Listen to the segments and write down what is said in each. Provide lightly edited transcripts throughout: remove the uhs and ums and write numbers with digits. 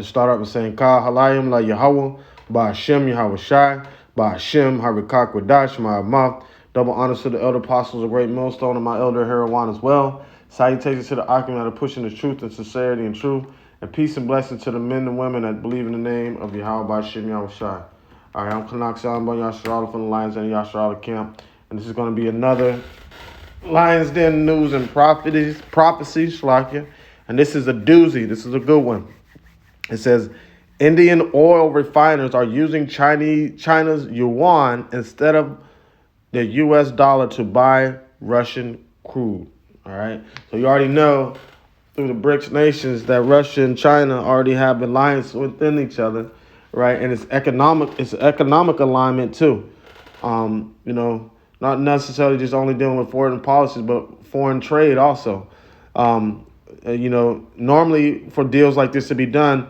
to start off with saying Ka Halayim La Yahweh, Ba Hashem Yahweh Shai, Ba Hashem Harikak Wadash Ma'amath. Double honors to the elder apostles of Great Millstone and my elder Herawan as well. Salutations to the Akim that are pushing the truth and sincerity and truth. And peace and blessings to the men and women that believe in the name of Yahweh Ba Hashem Yahweh Shai. All right, I'm Kanak Shalom Yasharala from the Lions Den Yasharala camp. And this is going to be another Lions Den news and prophecies, Shlakia. And this is a doozy. This is a good one. It says, Indian oil refiners are using China's yuan instead of the U.S. dollar to buy Russian crude. All right. So you already know through the BRICS nations that Russia and China already have alliance within each other, right? And it's economic alignment too. Not necessarily just only dealing with foreign policies, but foreign trade also. Normally for deals like this to be done,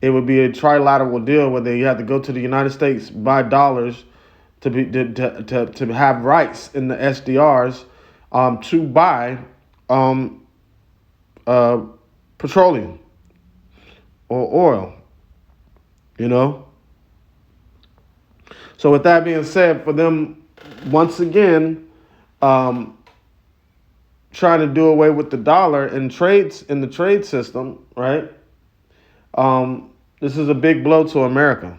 it would be a trilateral deal where you have to go to the United States, buy dollars to have rights in the SDRs to buy petroleum or oil. So with that being said, for them once again trying to do away with the dollar in the trade system, right? This is a big blow to America,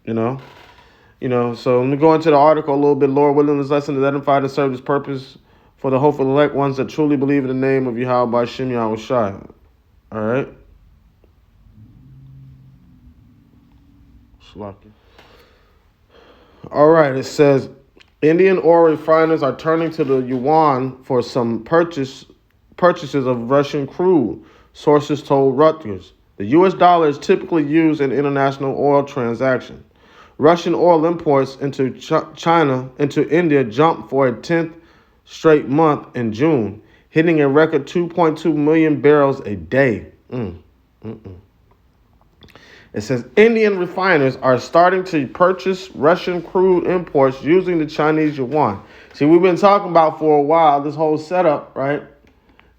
So let me go into the article a little bit. Lord willing, this lesson is edified and serve His purpose for the hopeful elect ones that truly believe in the name of Yahweh by Shem Yahweh Shai. All right. All right. It says Indian oil refiners are turning to the yuan for some purchases of Russian crude, sources told Reuters. The U.S. dollar is typically used in international oil transactions. Russian oil imports into India jumped for a 10th straight month in June, hitting a record 2.2 million barrels a day. It says Indian refiners are starting to purchase Russian crude imports using the Chinese yuan. See, we've been talking about for a while this whole setup, right?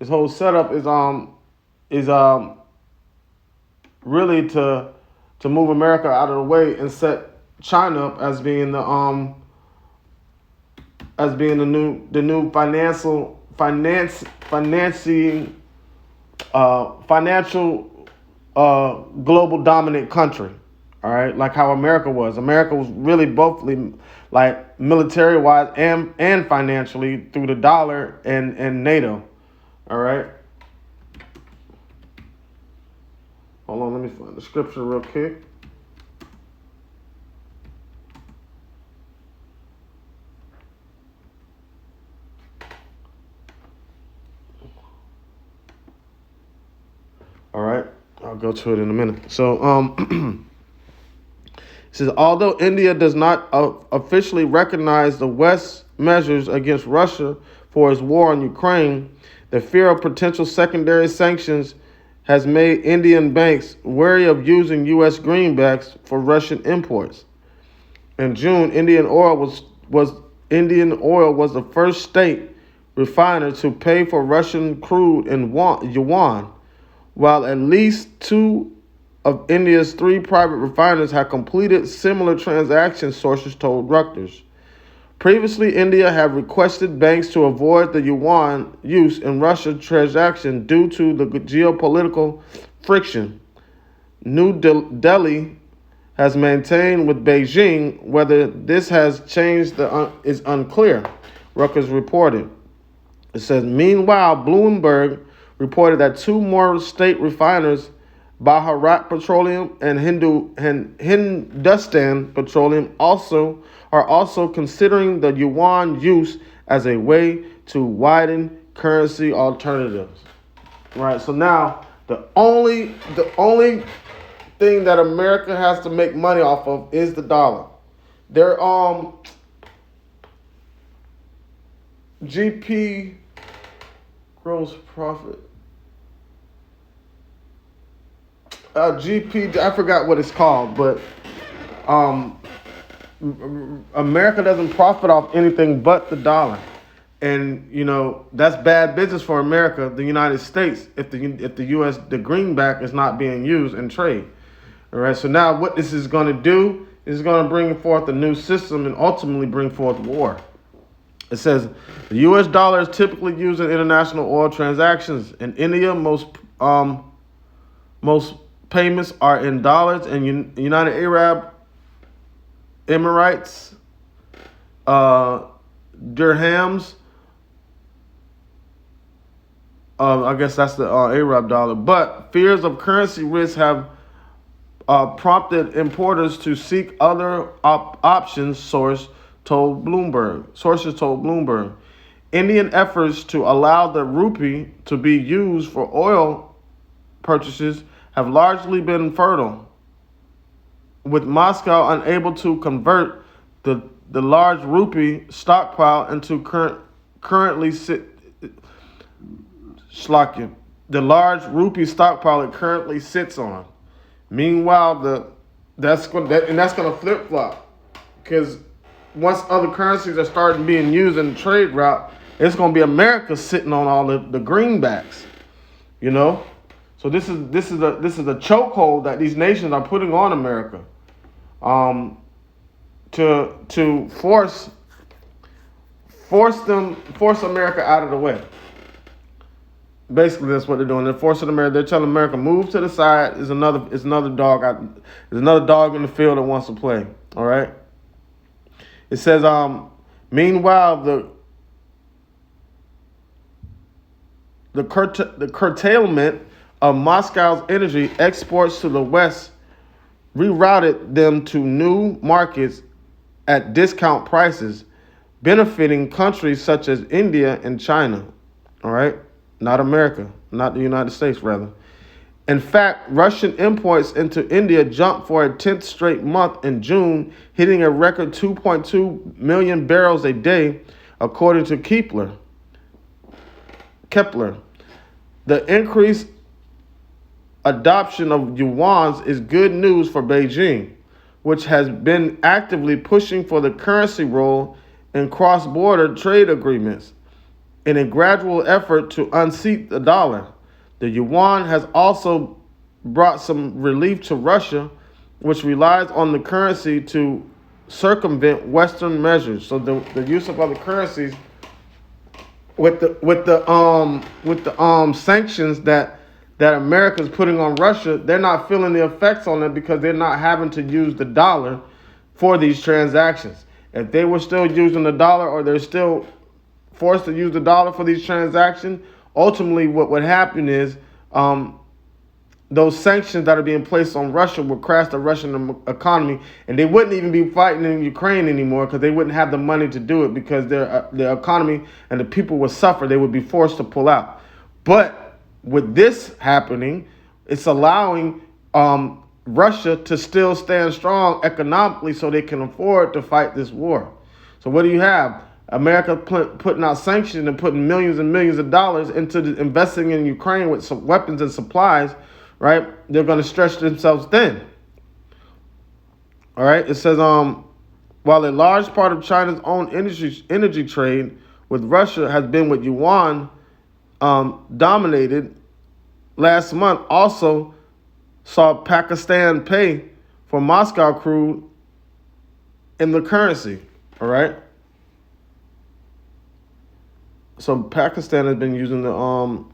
This whole setup is really to move America out of the way and set China up as being the new financial global dominant country. All right, like how America was. America was really both like military wise and financially through the dollar and NATO. All right. Hold on, let me find the scripture real quick. All right, I'll go to it in a minute. So, it says, although India does not officially recognize the West's measures against Russia for its war on Ukraine, the fear of potential secondary sanctions has made Indian banks wary of using U.S. greenbacks for Russian imports. In June, Indian oil was the first state refiner to pay for Russian crude in yuan, while at least two of India's three private refiners had completed similar transactions, sources told Reuters. Previously, India had requested banks to avoid the yuan use in Russia transaction due to the geopolitical friction. New Delhi has maintained with Beijing. Whether this has changed is unclear, Reuters reported. It says, meanwhile, Bloomberg reported that two more state refiners, Bharat Petroleum and Hindustan Petroleum, are also considering the yuan use as a way to widen currency alternatives. Right. So now the only thing that America has to make money off of is the dollar. Their GP gross profit. GP, I forgot what it's called, but America doesn't profit off anything but the dollar. And, that's bad business for America, the United States, if the U.S., the greenback is not being used in trade. All right, so now what this is going to do is going to bring forth a new system and ultimately bring forth war. It says the U.S. dollar is typically used in international oil transactions. In India, most payments are in dollars, and United Arab Emirates, dirhams. I guess that's the Arab dollar. But fears of currency risk have prompted importers to seek other options, sources told Bloomberg. Indian efforts to allow the rupee to be used for oil purchases have largely been fertile, with Moscow unable to convert the large rupee stockpile into the large rupee stockpile it currently sits on. Meanwhile, that's going to flip flop, because once other currencies are starting being used in the trade route, it's going to be America sitting on all the greenbacks, you know. So this is a chokehold that these nations are putting on America, to force America out of the way. Basically, that's what they're doing. They're forcing America. They're telling America, move to the side. There's another dog in the field that wants to play. All right. It says, meanwhile, the curtailment of Moscow's energy exports to the West rerouted them to new markets at discount prices, benefiting countries such as India and China. All right. Not America, not the United States, rather. In fact, Russian imports into India jumped for a 10th straight month in June, hitting a record 2.2 million barrels a day, according to Kepler. The increased adoption of yuans is good news for Beijing, which has been actively pushing for the currency role in cross-border trade agreements. In a gradual effort to unseat the dollar, the yuan has also brought some relief to Russia, which relies on the currency to circumvent Western measures. So the use of other currencies with the sanctions that America's putting on Russia, they're not feeling the effects on it because they're not having to use the dollar for these transactions. If they were still using the dollar, or they're still forced to use the dollar for these transactions, ultimately what would happen is those sanctions that are being placed on Russia would crash the Russian economy, and they wouldn't even be fighting in Ukraine anymore because they wouldn't have the money to do it, because their economy and the people would suffer. They would be forced to pull out. But with this happening, it's allowing Russia to still stand strong economically so they can afford to fight this war. So what do you have? America putting out sanctions and putting millions and millions of dollars into investing in Ukraine with some weapons and supplies, right? They're going to stretch themselves thin. All right. It says, while a large part of China's own energy trade with Russia has been with yuan dominated, last month also saw Pakistan pay for Moscow crude in the currency. All right. So Pakistan has been using the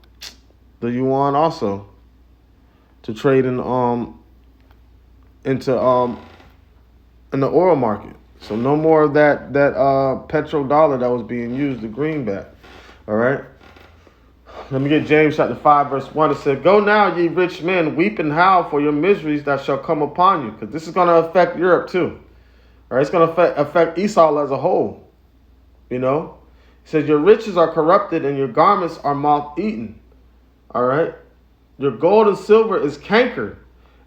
yuan also to trade in the oil market. So no more of that petrodollar that was being used, the greenback. All right. Let me get James chapter 5 verse 1. It said, "Go now, ye rich men, weep and howl for your miseries that shall come upon you," because this is going to affect Europe too. All right, it's going to affect Esau as a whole. You know. It says, "Your riches are corrupted and your garments are moth-eaten." All right. "Your gold and silver is cankered,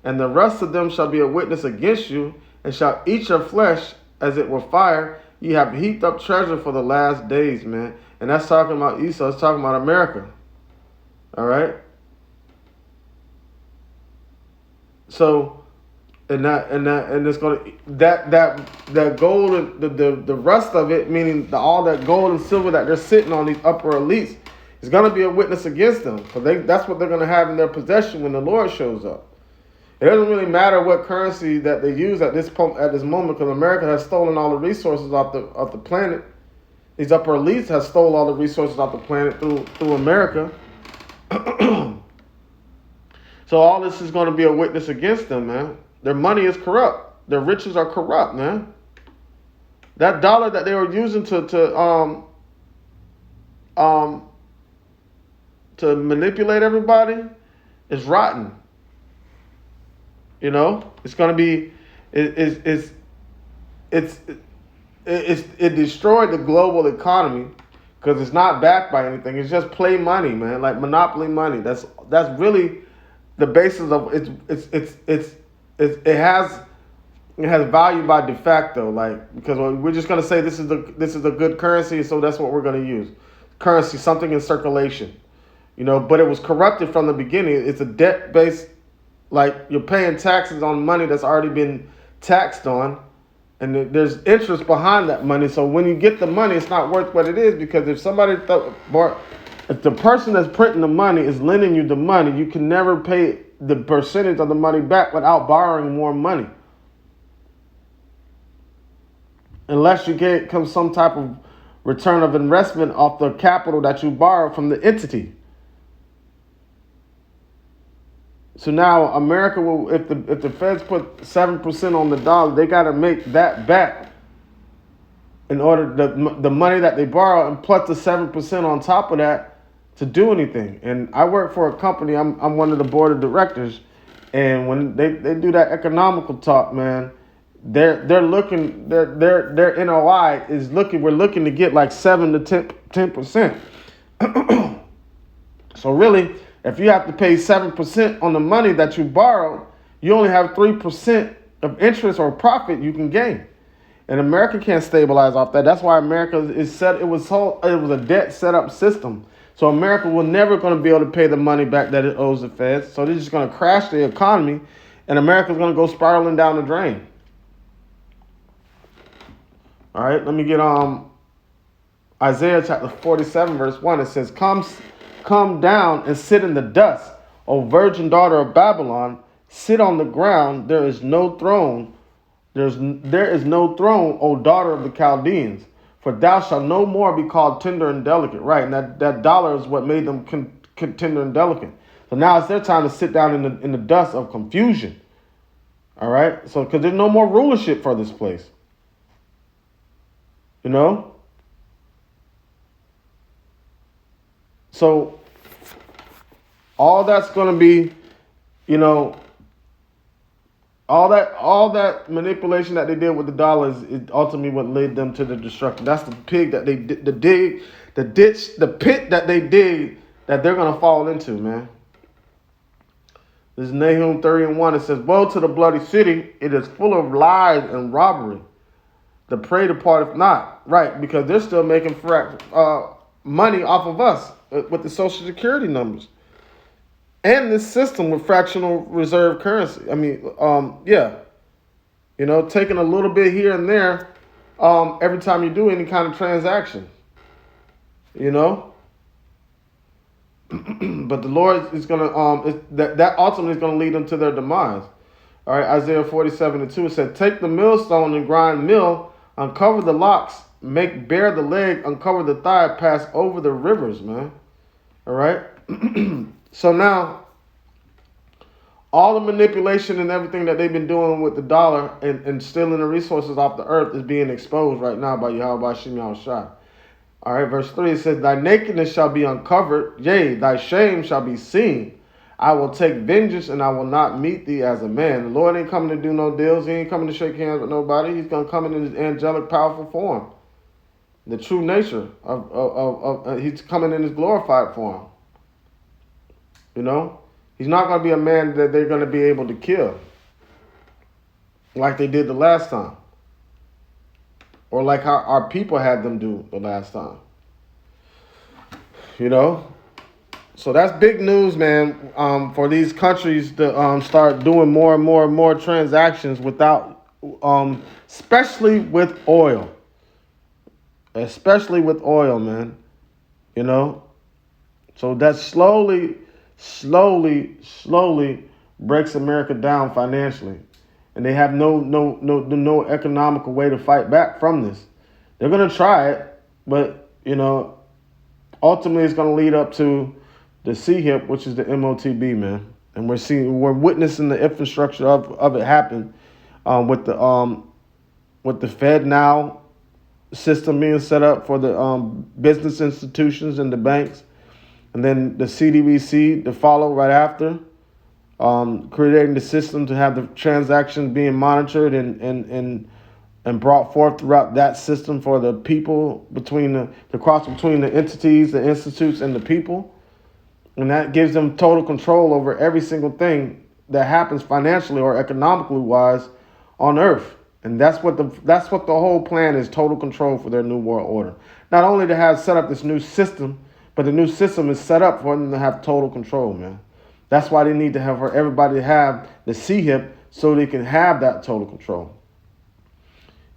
and the rest of them shall be a witness against you, and shall eat your flesh as it were fire. Ye have heaped up treasure for the last days," man. And that's talking about Esau. It's talking about America. All right. So, and it's going to that gold and the rest of it, meaning all that gold and silver that they're sitting on, these upper elites, is going to be a witness against them, because that's what they're going to have in their possession when the Lord shows up. It doesn't really matter what currency that they use at this moment, because America has stolen all the resources off the planet. These upper elites have stole all the resources off the planet through America. So all this is going to be a witness against them, man. Their money is corrupt. Their riches are corrupt, man. That dollar that they were using to manipulate everybody is rotten. You know, it's going to be it destroyed the global economy because it's not backed by anything. It's just play money, man, like monopoly money. That's really the basis of it has value by de facto, like, because we're just gonna say this is a good currency, so that's what we're gonna use. Currency, something in circulation, you know, but it was corrupted from the beginning. It's a debt based, like you're paying taxes on money that's already been taxed on, and there's interest behind that money. So when you get the money, it's not worth what it is, because if if the person that's printing the money is lending you the money, you can never pay the percentage of the money back without borrowing more money. Unless you get some type of return of investment off the capital that you borrow from the entity. So now America will, if the Feds put 7% on the dollar, they got to make that back in order the money that they borrow, and plus the 7% on top of that, to do anything. And I work for a company. I'm one of the board of directors, and when they do that economical talk, man, they're looking, their NOI is looking. We're looking to get like 7 to 10%. So really, if you have to pay 7% on the money that you borrowed, you only have 3% of interest or profit you can gain. And America can't stabilize off that. That's why America is set. It was a debt setup system. So America will never going to be able to pay the money back that it owes the Feds. So they're just going to crash the economy, and America's going to go spiraling down the drain. All right, let me get Isaiah chapter 47, verse 1. It says, Come down and sit in the dust, O virgin daughter of Babylon. Sit on the ground. There is no throne. There is no throne, O daughter of the Chaldeans. For thou shalt no more be called tender and delicate. Right, and that dollar is what made them tender and delicate. So now it's their time to sit down in the dust of confusion. All right, so because there's no more rulership for this place. You know? So all that's going to be, you know, all that manipulation that they did with the dollars is ultimately what led them to the destruction. That's the pig that they did, the pit that they dig that they're going to fall into, man. This is Nahum 30:1. It says, Woe to the bloody city. It is full of lies and robbery. The prey departeth not. Right, because they're still making money off of us with the Social Security numbers. And this system with fractional reserve currency. I mean, yeah. You know, taking a little bit here and there every time you do any kind of transaction. You know? But the Lord is going to, that ultimately is going to lead them to their demise. All right, Isaiah 47:2, it said, Take the millstone and grind mill, uncover the locks, make bare the leg, uncover the thigh, pass over the rivers, man. All right? So now, all the manipulation and everything that they've been doing with the dollar and stealing the resources off the earth is being exposed right now by Yahweh Shem Yahushua. All right, verse 3, it says, Thy nakedness shall be uncovered, yea, thy shame shall be seen. I will take vengeance, and I will not meet thee as a man. The Lord ain't coming to do no deals. He ain't coming to shake hands with nobody. He's going to come in his angelic, powerful form. The true nature of he's coming in his glorified form. You know? He's not going to be a man that they're going to be able to kill like they did the last time. Or like how our people had them do the last time. You know? So that's big news, man, for these countries to start doing more and more and more transactions without, especially with oil. Especially with oil, man. You know? So that's slowly breaks America down financially, and they have no economical way to fight back from this. They're gonna try it, but ultimately it's gonna lead up to the CHIP, which is the MOTB, man. And we're witnessing the infrastructure of it happen with the Fed now system being set up for the business institutions and the banks, and then the CDBC to follow right after, creating the system to have the transactions being monitored and brought forth throughout that system for the people, between the cross between the entities, the institutes, and the people. And that gives them total control over every single thing that happens financially or economically wise on earth. And that's what the whole plan is: total control for their new world order. Not only to have set up this new system, but the new system is set up for them to have total control, man. That's why they need to have for everybody to have the CHIP so they can have that total control.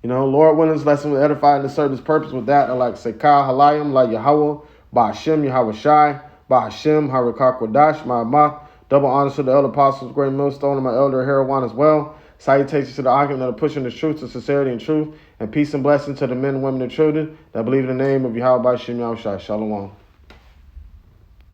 Lord willing, this lesson will edify and to serve this purpose. With that, I'd like to say, Ka Halayim La Yahweh, Ba Hashem Yahweh Shai, Ba Hashem Harakak Wadash, Ma'amah. Double honors to the elder apostles, great millstone, and my elder Heroin as well. Salutations to the argument that are pushing the truth to sincerity and truth, and peace and blessing to the men, women, and children that believe in the name of Yahweh Ba Hashem Yahweh Shai. Shalom.